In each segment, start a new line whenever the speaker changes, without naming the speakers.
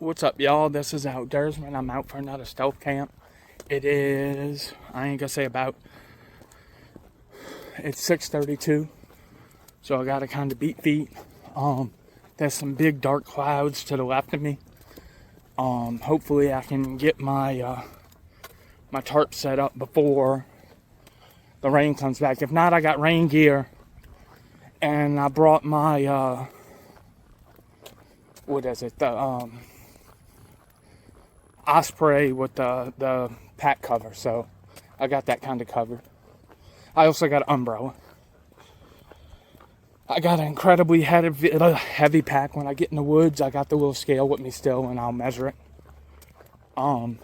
What's up, y'all? This is Outdoorsman. I'm out for another stealth camp. It is, I ain't gonna say about, it's 6:32, so I gotta kind of beat feet. There's some big dark clouds to the left of me. Hopefully I can get my my tarp set up before the rain comes back. If not, I got rain gear, and I brought my what is it? The Osprey with the pack cover, so I got that kind of covered. I also got an umbrella. I got an incredibly heavy pack. When I get in the woods, I got the little scale with me still, and I'll measure it. I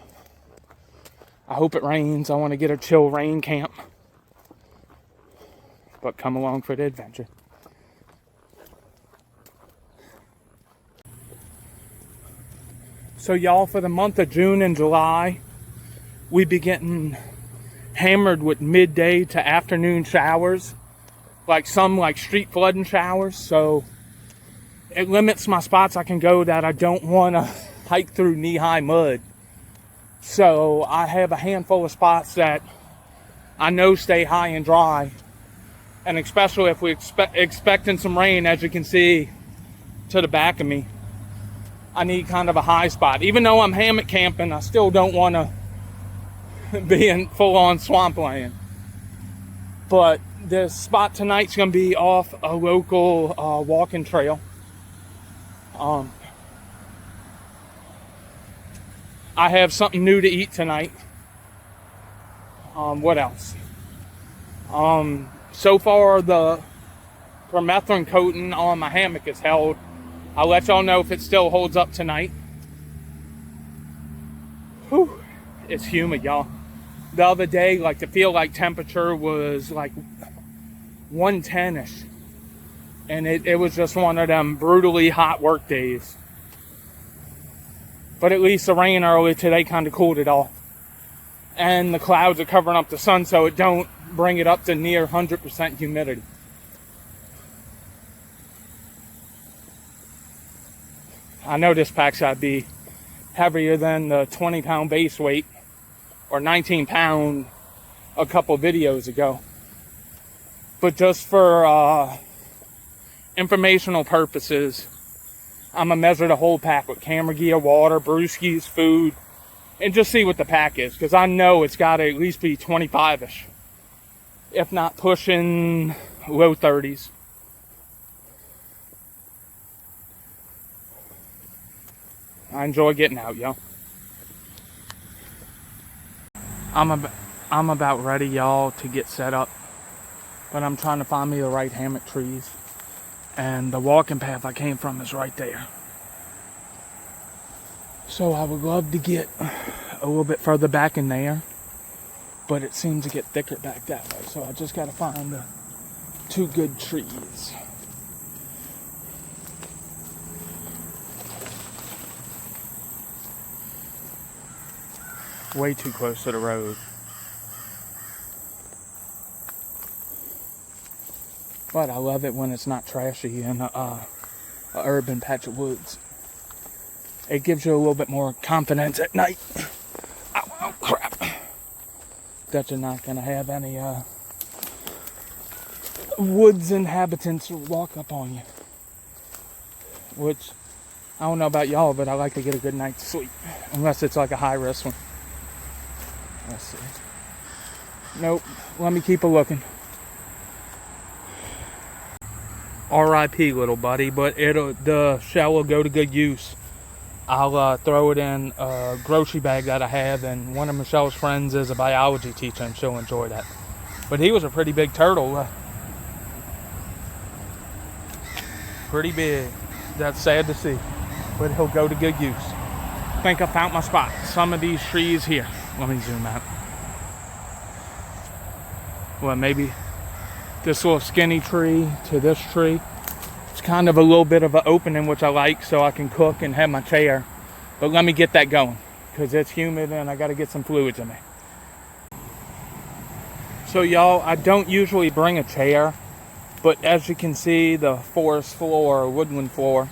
hope it rains. I want to get a chill rain camp, but come along for the adventure. So y'all, for the month of June and July, we be getting hammered with midday to afternoon showers, like street flooding showers. So it limits my spots I can go that I don't want to hike through knee-high mud. So I have a handful of spots that I know stay high and dry, and especially if we're expecting some rain, as you can see to the back of me, I need kind of a high spot. Even though I'm hammock camping, I still don't want to be in full-on swampland. But this spot tonight's going to be off a local walking trail. I have something new to eat tonight. What else? So far, the permethrin coating on my hammock is held. I'll let y'all know if it still holds up tonight. Whew, it's humid, y'all. The other day, the feel like temperature was like 110-ish. And it was just one of them brutally hot work days. But at least the rain earlier today kind of cooled it off. And the clouds are covering up the sun, so it don't bring it up to near 100% humidity. I know this pack's gotta be heavier than the 20-pound base weight, or 19-pound a couple videos ago. But just for informational purposes, I'm gonna measure the whole pack with camera gear, water, brewskis, food, and just see what the pack is, because I know it's gotta at least be 25-ish, if not pushing low 30s. I enjoy getting out, yo. I'm about ready, y'all, to get set up, but I'm trying to find me the right hammock trees, and the walking path I came from is right there. So I would love to get a little bit further back in there, but it seems to get thicker back that way, so I just gotta find two good trees. Way too close to the road. But I love it when it's not trashy in a urban patch of woods. It gives you a little bit more confidence at night. Oh crap. That you're not going to have any woods inhabitants walk up on you. Which, I don't know about y'all, but I like to get a good night's sleep. Unless it's like a high risk one. Let's see. Nope. Let me keep a looking. R.I.P. little buddy, but the shell will go to good use. I'll throw it in a grocery bag that I have, and one of Michelle's friends is a biology teacher, and she'll enjoy that. But he was a pretty big turtle. Pretty big. That's sad to see, but he'll go to good use. I think I found my spot. Some of these trees here. Let me zoom out. Well, maybe this little skinny tree to this tree. It's kind of a little bit of an opening, which I like, so I can cook and have my chair. But let me get that going, because it's humid and I got to get some fluids in me. So y'all, I don't usually bring a chair, but as you can see, the forest floor or woodland floor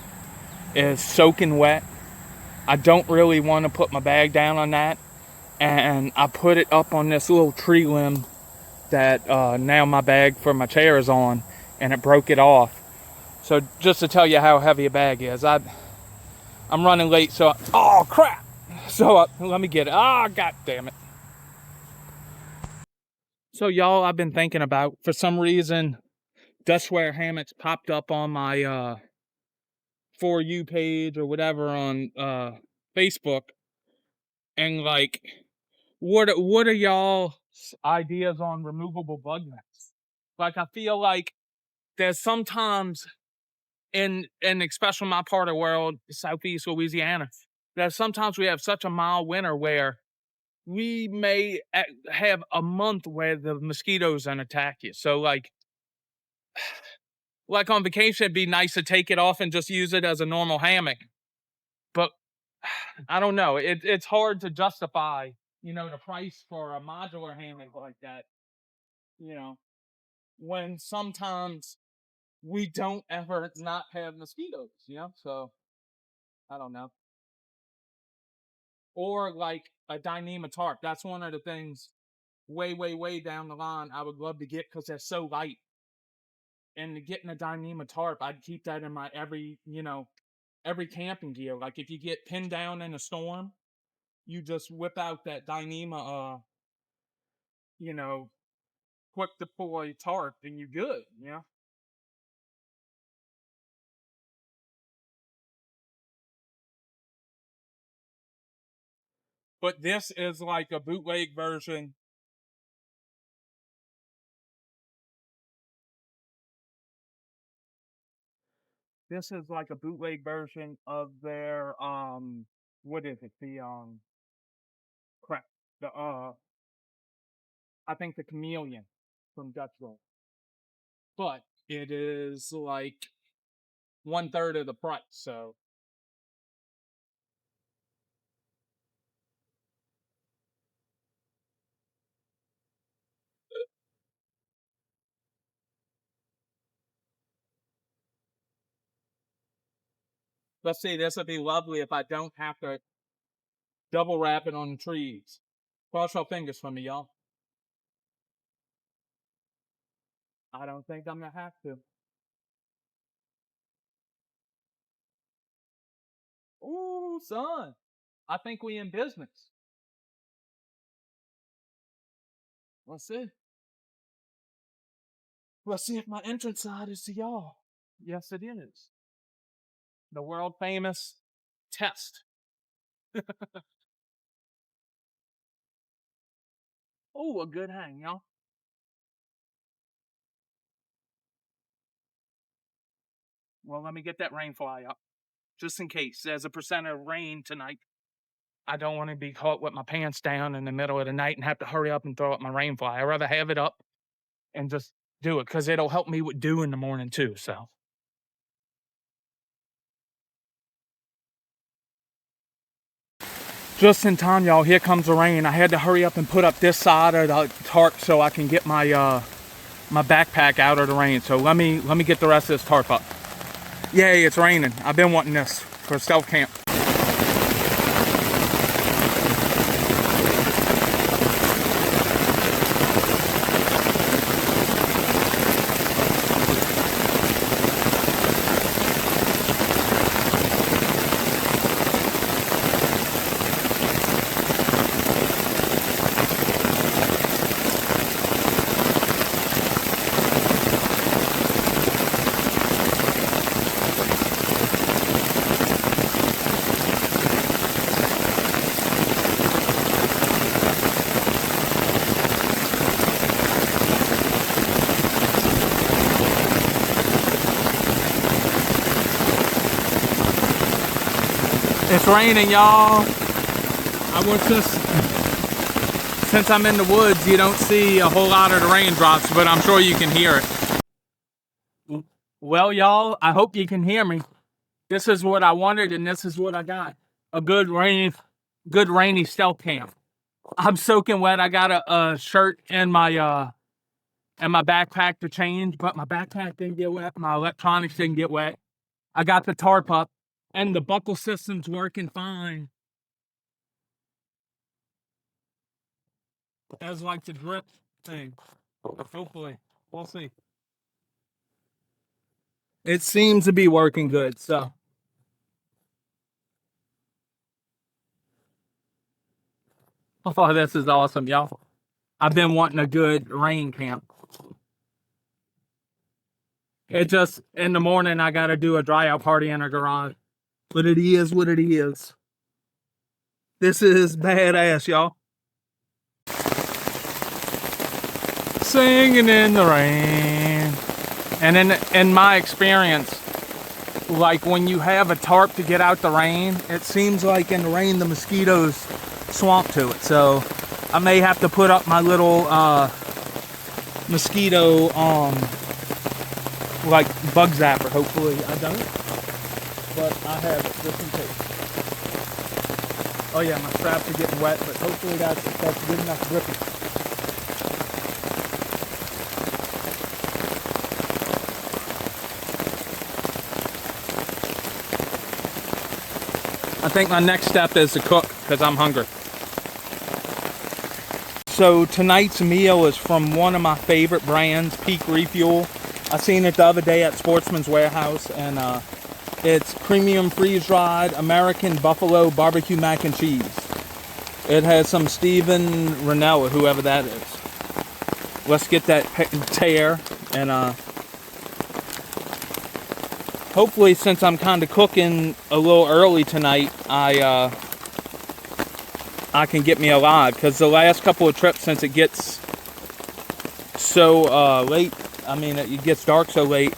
is soaking wet. I don't really want to put my bag down on that. And I put it up on this little tree limb that now my bag for my chair is on, and it broke it off. So just to tell you how heavy a bag is, I'm running late, so oh crap! So let me get it. Ah, god damn it! So y'all, I've been thinking about, for some reason, Dustwear Hammocks popped up on my For You page or whatever on Facebook, and like, what are y'all's ideas on removable bug nets? Like, I feel like there's sometimes in especially my part of the world, Southeast Louisiana, that sometimes we have such a mild winter where we may have a month where the mosquitoes don't attack you. So like on vacation, it'd be nice to take it off and just use it as a normal hammock. But I don't know. It's hard to justify, the price for a modular hammock like that, you know, when sometimes we don't ever not have mosquitoes. So I don't know. Or like a Dyneema tarp. That's one of the things way, way, way down the line I would love to get because they're so light. And getting a Dyneema tarp, I'd keep that in my every camping gear. Like if you get pinned down in a storm, you just whip out that Dyneema, you know, quick deploy tarp, and you're good. But this is like a bootleg version. This is like a bootleg version of their what is it? The crap. The I think the chameleon from Dutch Roll. But it is like one third of the price. So let's see, this would be lovely if I don't have to double wrap it on the trees. Cross your fingers for me, y'all. I don't think I'm gonna have to. Ooh, son. I think we in business. Let's see. Let's see if my entrance side is to y'all. Yes, it is. The world famous test. Oh, a good hang, y'all. Well, let me get that rain fly up. Just in case. There's a percent of rain tonight. I don't want to be caught with my pants down in the middle of the night and have to hurry up and throw up my rain fly. I'd rather have it up and just do it because it'll help me with dew in the morning too. So just in time, y'all. Here comes the rain. I had to hurry up and put up this side of the tarp so I can get my backpack out of the rain. So let me get the rest of this tarp up. Yay, it's raining. I've been wanting this for stealth camp. It's raining, y'all. I was just, since I'm in the woods, you don't see a whole lot of the raindrops, but I'm sure you can hear it. Well, y'all, I hope you can hear me. This is what I wanted, and this is what I got. A good rainy stealth camp. I'm soaking wet. I got a shirt and my backpack to change, but my backpack didn't get wet. My electronics didn't get wet. I got the tarp up, And the buckle system's working fine. As like the grip thing. Hopefully. We'll see. It seems to be working good, so. Oh, this is awesome, y'all. I've been wanting a good rain camp. It just, in the morning, I gotta do a dry out party in our garage. But it is what it is. This is badass, y'all. Singing in the rain. And in my experience, like when you have a tarp to get out the rain, it seems like in the rain the mosquitoes swamp to it. So I may have to put up my little mosquito like bug zapper. Hopefully I don't, but I have it just in case. Oh yeah, my straps are getting wet, but hopefully that's good enough gripping. I think my next step is to cook because I'm hungry. So tonight's meal is from one of my favorite brands, Peak Refuel. I seen it the other day at Sportsman's Warehouse, and it's premium freeze-dried American buffalo barbecue mac and cheese. It has some Steven Ranella, whoever that is. Let's get that tear, and hopefully, since I'm kind of cooking a little early tonight, I can get me alive. Because the last couple of trips, since it gets so late, I mean, it gets dark so late,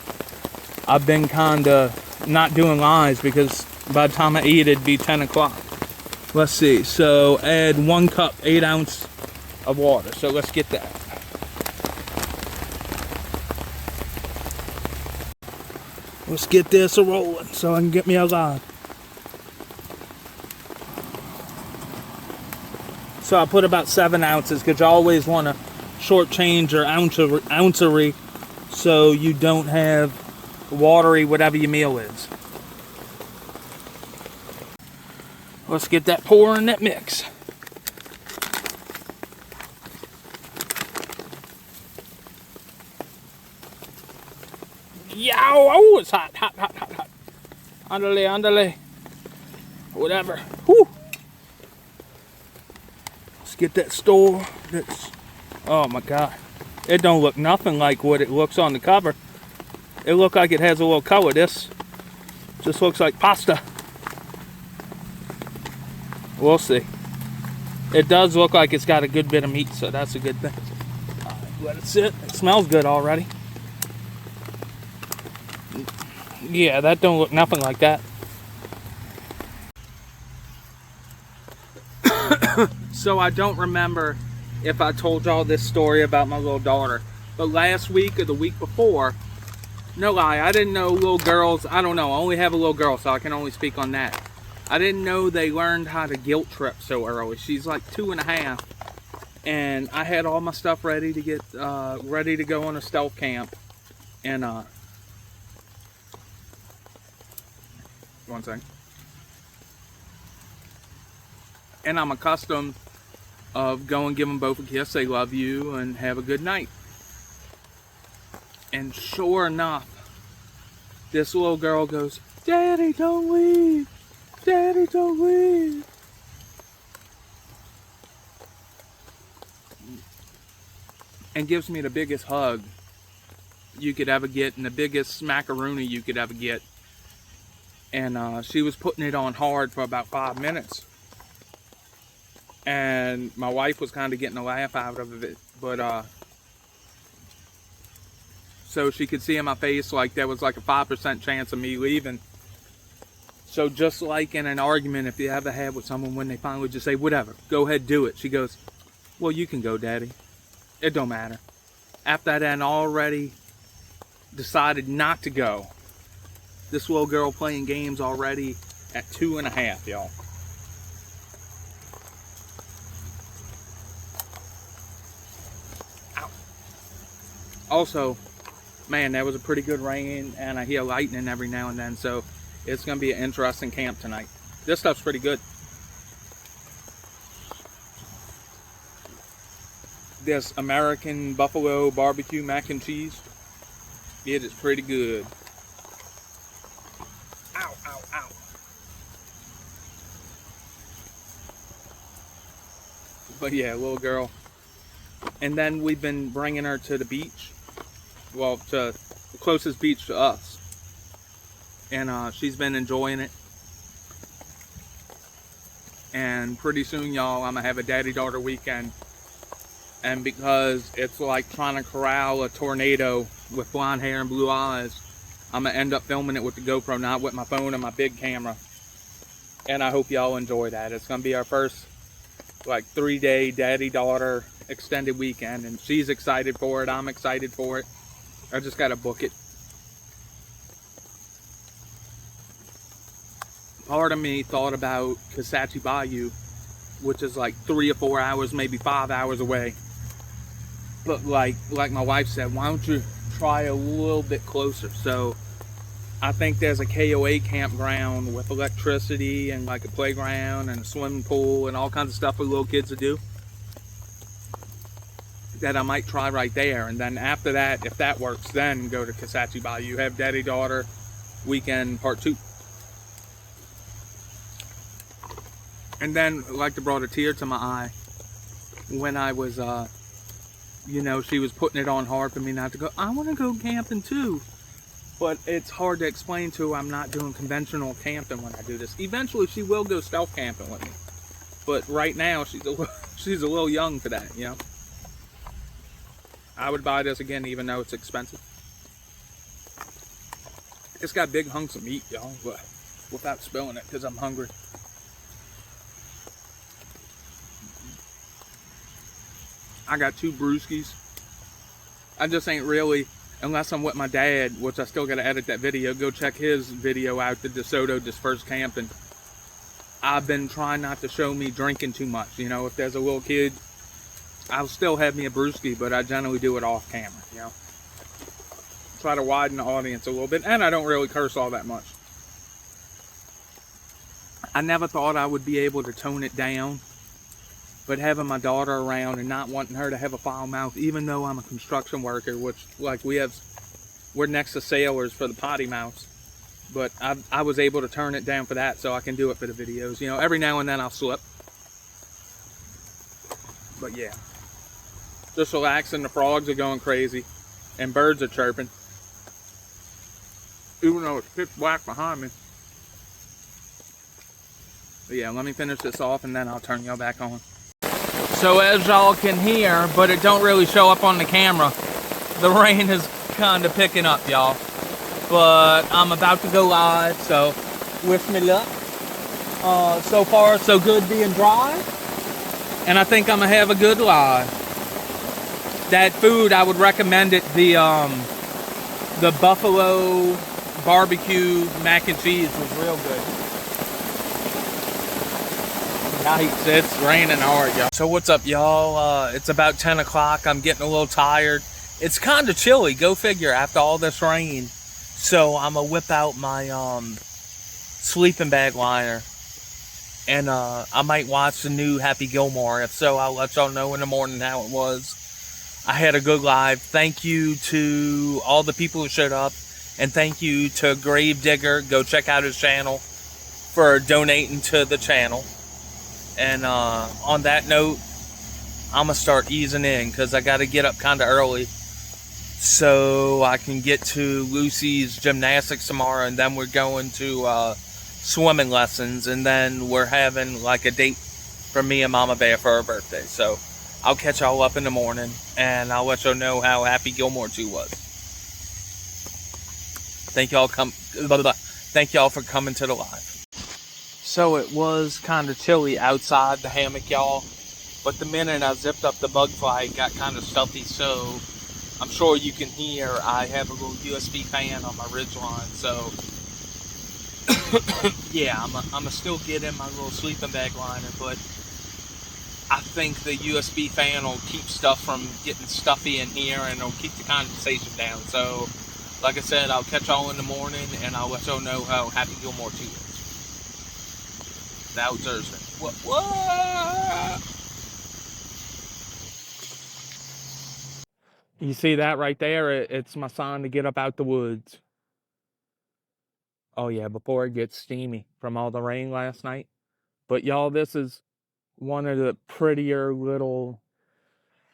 I've been kind of not doing lives because by the time I eat, it'd be 10 o'clock. Let's see. So add 1 cup, 8 ounce of water. So let's get that. Let's get this a-rolling so I can get me alive. So I put about 7 ounces because you always want to shortchange your ouncery so you don't have watery whatever your meal is. Let's get that pour in that mix. Yow! Oh, it's hot, hot, hot, hot, hot. Andale, andale. Whatever. Whew. Let's get that store. Oh my God. It don't look nothing like what it looks on the cover. It looks like it has a little color. This just looks like pasta. We'll see. It does look like it's got a good bit of meat, so that's a good thing. All right, let it sit. It smells good already. Yeah, that don't look nothing like that. So I don't remember if I told y'all this story about my little daughter, but last week or the week before, no lie, I didn't know little girls, I don't know, I only have a little girl, so I can only speak on that. I didn't know they learned how to guilt trip so early. She's like 2.5, and I had all my stuff ready to get ready to go on a stealth camp, and one second. And I'm accustomed of go and give them both a kiss, say love you, and have a good night. And sure enough, this little girl goes, "Daddy, don't leave. Daddy, don't leave." And gives me the biggest hug you could ever get and the biggest smackaroonie you could ever get. And she was putting it on hard for about 5 minutes. And my wife was kind of getting a laugh out of it. But, so she could see in my face like there was like a 5% chance of me leaving. So just like in an argument, if you ever have with someone when they finally just say, whatever, go ahead, do it. She goes, well, you can go, Daddy. It don't matter. After I had already decided not to go, this little girl playing games already at 2.5, y'all. Ow. Also, man, that was a pretty good rain, and I hear lightning every now and then, so It's going to be an interesting camp tonight. This stuff's pretty good. This American buffalo barbecue mac and cheese. It is pretty good. Ow, ow, ow. But yeah, little girl. And then we've been bringing her to the beach. Well, to the closest beach to us. And she's been enjoying it. And pretty soon, y'all, I'm going to have a daddy-daughter weekend. And because it's like trying to corral a tornado with blonde hair and blue eyes, I'm going to end up filming it with the GoPro, not with my phone and my big camera. And I hope y'all enjoy that. It's going to be our first, like, 3-day daddy-daughter extended weekend. And she's excited for it. I'm excited for it. I just got to book it. Part of me thought about Bayou, which is like 3 or 4 hours, maybe 5 hours away. But like my wife said, why don't you try a little bit closer? So I think there's a KOA campground with electricity and like a playground and a swimming pool and all kinds of stuff for little kids to do that I might try right there. And then after that, if that works, then go to Bayou. Have daddy-daughter weekend part 2. And then, like, it brought a tear to my eye when I was, you know, she was putting it on hard for me not to go. I want to go camping too. But it's hard to explain to her I'm not doing conventional camping when I do this. Eventually, she will go stealth camping with me. But right now, she's a little young for that, you know. I would buy this again, even though it's expensive. It's got big hunks of meat, y'all, but without spilling it, because I'm hungry. I got 2 brewskis. I just ain't really, unless I'm with my dad, which I still got to edit that video. Go check his video out, the DeSoto Dispersed Camping. I've been trying not to show me drinking too much. You know, if there's a little kid, I'll still have me a brewski, but I generally do it off camera, you know. Try to widen the audience a little bit, and I don't really curse all that much. I never thought I would be able to tone it down. But having my daughter around and not wanting her to have a foul mouth, even though I'm a construction worker, which, like, we're next to sailors for the potty mouths. But I was able to turn it down for that, so I can do it for the videos. You know, every now and then I'll slip. But yeah. Just relaxing, the frogs are going crazy. And birds are chirping. Even though it's pitch black behind me. But yeah, let me finish this off and then I'll turn y'all back on. So as y'all can hear, but it don't really show up on the camera, the rain is kind of picking up, y'all. But I'm about to go live, so wish me luck. So far, so good being dry. And I think I'm going to have a good live. That food, I would recommend it, the buffalo barbecue mac and cheese was real good. Nice. It's raining hard, y'all. So what's up, y'all? It's about 10 o'clock. I'm getting a little tired. It's kind of chilly. Go figure, after all this rain. So I'm going to whip out my sleeping bag liner. And I might watch the new Happy Gilmore. If so, I'll let y'all know in the morning how it was. I had a good live. Thank you to all the people who showed up. And thank you to Gravedigger. Go check out his channel for donating to the channel. And on that note, I'm going to start easing in because I got to get up kind of early so I can get to Lucy's gymnastics tomorrow, and then we're going to swimming lessons, and then we're having like a date for me and Mama Bear for her birthday. So I'll catch y'all up in the morning, and I'll let y'all know how Happy Gilmore 2 was. Thank y'all for coming to the live. So it was kind of chilly outside the hammock, y'all. But the minute I zipped up the bug fly, it got kind of stuffy. So I'm sure you can hear I have a little USB fan on my ridgeline. So yeah, I'm still get in my little sleeping bag liner. But I think the USB fan will keep stuff from getting stuffy in here, and it'll keep the condensation down. So Like I said, I'll catch y'all in the morning, and I'll let y'all know how Happy Gilmore 2 is. Now it's Thursday. What? You see that right there? It's my sign to get up out the woods. Oh yeah, before it gets steamy from all the rain last night. But y'all, this is one of the prettier little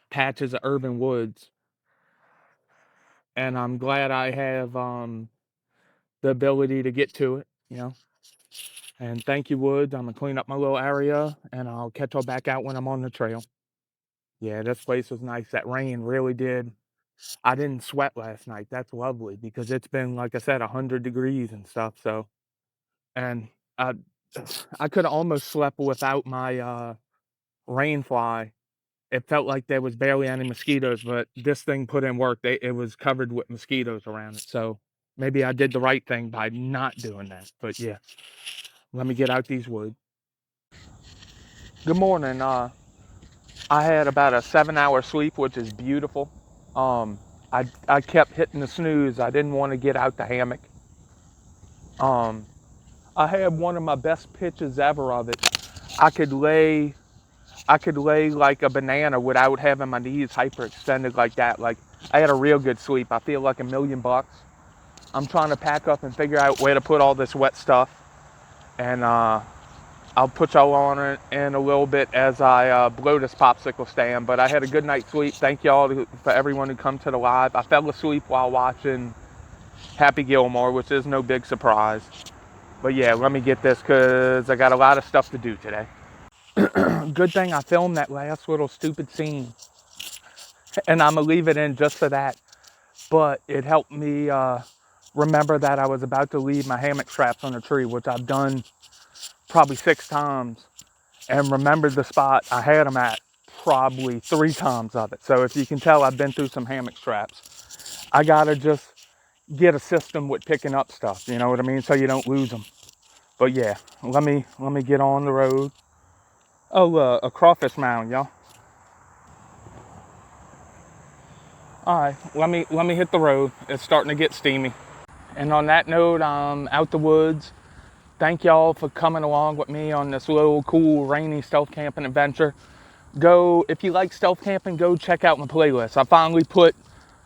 patches of urban woods. And I'm glad I have the ability to get to it, you know. And thank you, woods. I'm gonna clean up my little area, and I'll catch y'all back out when I'm on the trail. Yeah, this place was nice. That rain really did. I didn't sweat last night. That's lovely because it's been, like I said, 100 degrees and stuff. So, and I, I could have almost slept without my rain fly. It felt like there was barely any mosquitoes, but this thing put in work. It was covered with mosquitoes around it. So maybe I did the right thing by not doing that. But yeah, let me get out these woods. Good morning. I had about a 7-hour sleep, which is beautiful. I kept hitting the snooze. I didn't want to get out the hammock. Um, I had one of my best pitches ever of it. I could lay I could lay like a banana without having my knees hyperextended like that. Like I had a real good sleep. I feel like $1,000,000. I'm trying to pack up and figure out where to put all this wet stuff, and I'll put y'all on it in a little bit as I blow this popsicle stand. But I had a good night's sleep. Thank y'all for everyone who come to the live. I fell asleep while watching Happy Gilmore, which is no big surprise. But yeah, let me get this because I got a lot of stuff to do today. Good thing I filmed that last little stupid scene, and I'm gonna leave it in just for that. But it helped me remember that I was about to leave my hammock straps on a tree, which I've done probably 6 times, and remembered the spot I had them at probably 3 times of it. So if you can tell, I've been through some hammock straps. I gotta just get a system with picking up stuff, you know what I mean, so you don't lose them. But yeah, let me get on the road. Oh, a crawfish mound, y'all. All right, let me hit the road. It's starting to get steamy. And on that note, I'm out the woods. Thank y'all for coming along with me on this little cool rainy stealth camping adventure. Go, if you like stealth camping, go check out my playlist. I finally put,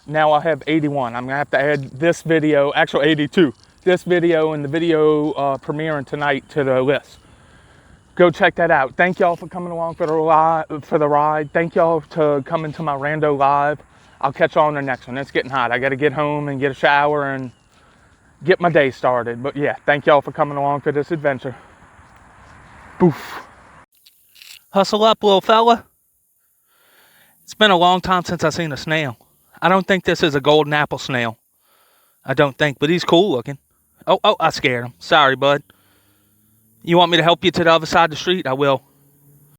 now I have 81. I'm gonna have to add this video, actually 82. This video and the video premiering tonight to the list. Go check that out. Thank y'all for coming along for the ride. Thank y'all for coming to my rando live. I'll catch y'all on the next one. It's getting hot. I got to get home and get a shower and get my day started. But yeah, thank y'all for coming along for this adventure. Boof. Hustle up, little fella. It's been a long time since I've seen a snail. I don't think this is a golden apple snail. I don't think, but he's cool looking. Oh, I scared him. Sorry, bud. You want me to help you to the other side of the street? I will.